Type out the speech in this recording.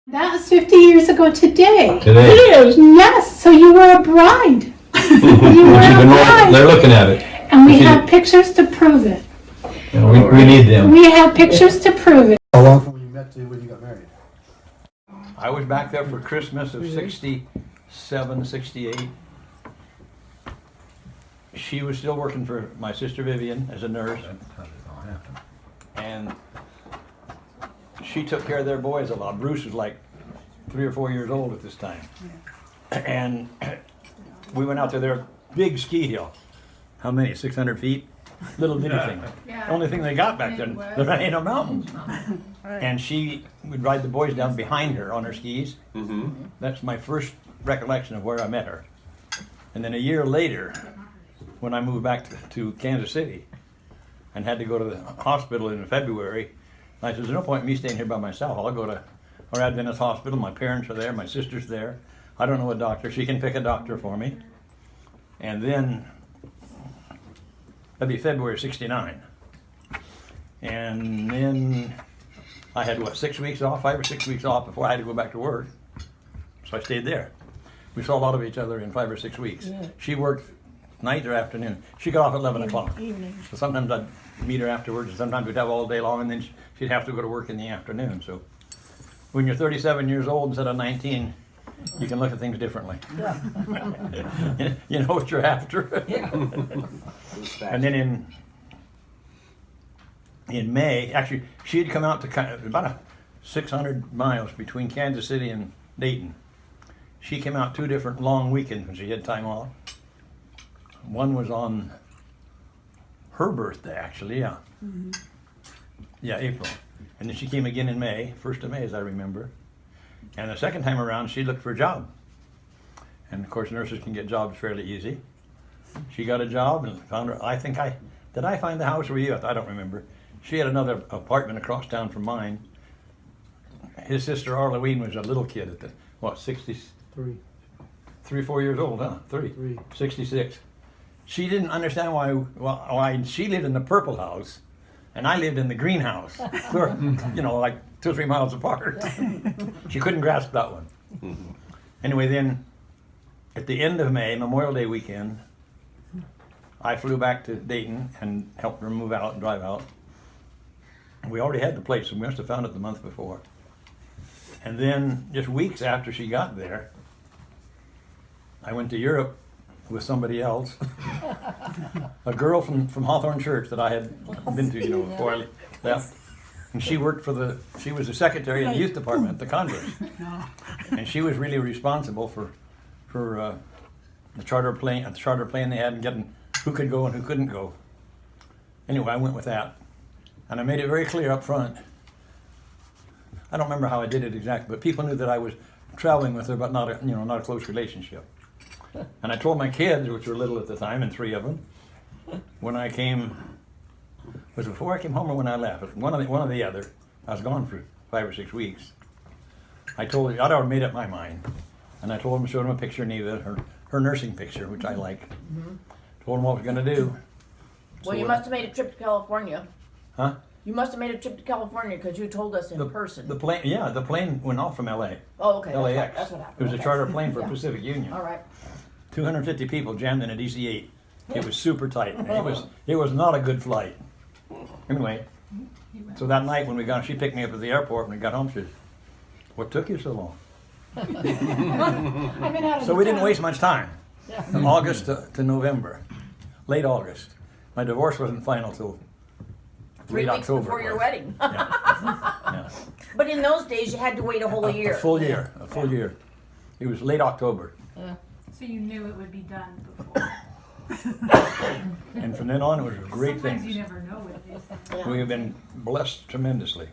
That was 50 years ago today. Today. It is. Yes, so you were a bride. You were a bride. They're looking at it. And we have pictures to prove it. Yeah, we need them. We have pictures to prove it. How long from when you met to when you got married? I was back there for Christmas of 67, 68. She was still working for my sister Vivian as a nurse. And she took care of their boys a lot. Bruce was like 3 or 4 years old at this time. And we went out to their big ski hill. How many? 600 feet? Little bitty thing. The only thing they got back then, there ain't no mountains. And she would ride the boys down behind her on her skis. That's my first recollection of where I met her. And then a year later, when I moved back to Kansas City and had to go to the hospital in February, I said, there's no point in me staying here by myself. I'll go to our Adventist hospital. My parents are there. My sister's there. I don't know a doctor. She can pick a doctor for me. And then, that'd be February '69. And then I had, 6 weeks off, 5 or 6 weeks off before I had to go back to work. So I stayed there. We saw a lot of each other in 5 or 6 weeks. Yeah. She worked night or afternoon. She got off at 11 o'clock. So sometimes I'd meet her afterwards, and sometimes we'd have all day long, and then she'd have to go to work in the afternoon. So when you're 37 years old instead of 19, you can look at things differently. Yeah. You know what you're after. Yeah. And then in May, actually, she had come out to about 600 miles between Kansas City and Dayton. She came out 2 different long weekends when she had time off. One was on her birthday, actually, yeah. Yeah, April. And then she came again in May, 1st of May, as I remember. And the second time around, she looked for a job. And of course, nurses can get jobs fairly easy. She got a job and found her, did I find the house or were you? I don't remember. She had another apartment across town from mine. His sister Arlene was a little kid at the, 63? 3 or 4 years old, huh? 3. 66. She didn't understand why she lived in the purple house and I lived in the greenhouse. We're, like 2 or 3 miles apart. She couldn't grasp that one. Anyway, then at the end of May, Memorial Day weekend, I flew back to Dayton and helped her move out and drive out. We already had the place, so we must have found it the month before. And then just weeks after she got there, I went to Europe with somebody else, a girl from Hawthorne Church that I had been to, before I left. And she worked she was the secretary in the youth department at the Congress. And she was really responsible for the charter plane they had and getting who could go and who couldn't go. Anyway, I went with that. And I made it very clear up front. I don't remember how I did it exactly, but people knew that I was traveling with her, but not a close relationship. And I told my kids, which were little at the time, and 3 of them, when I came, was it before I came home or when I left? One or the other. I was gone for 5 or 6 weeks. I'd already made up my mind. And I told them, showed them a picture of Neva, her nursing picture, which I like. Told them what I was going to do. Well, you must have made a trip to California. Huh? You must have made a trip to California because you told us in person. The plane went off from L.A. Oh, okay. LAX. That's what happened. It was a charter plane for Pacific Union. All right. 250 people jammed in a DC-8. It was super tight. It was not a good flight. Anyway, so that night when she picked me up at the airport when we got home, she said, "What took you so long?" So we didn't waste much time. From August to November, late August. My divorce wasn't final till 3 late weeks October. before your wedding. Yeah. But in those days, you had to wait a whole year. A full year. It was late October. So you knew it would be done before. And from then on, it was a great Sometimes thing. you never know with these things. We have been blessed tremendously.